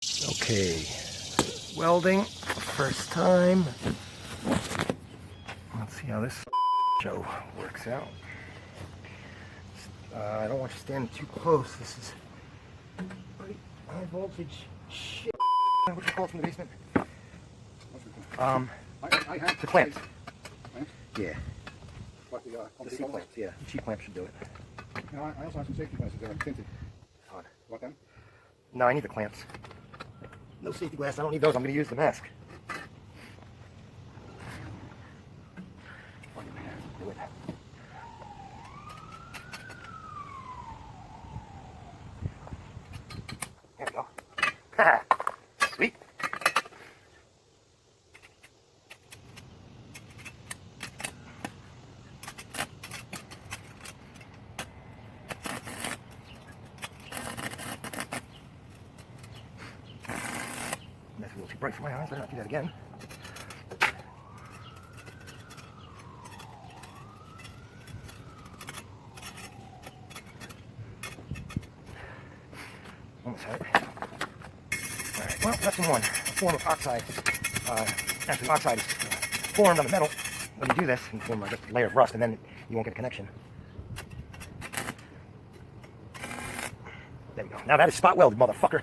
Okay, welding, first time. Let's see how this show works out. I don't want you standing too close. This is pretty high voltage shit. What you call it from the basement? I have the clamps. Clamps? Yeah. What, The C clamps, yeah. The G clamp should do it. No, I also have some safety glasses that are tinted. Odd. Want them? No, I need the clamps. No safety glass, I don't need those. I'm going to use the mask. Do it. There we go. Ha! Sweet. That's a little too bright for my eyes. Better not do that again. Almost had it. Alright, well, lesson one. A form of oxide. Actually, oxide is formed on the metal when you do this and form just a layer of rust, and then you won't get a connection. There we go. Now that is spot welded, motherfucker.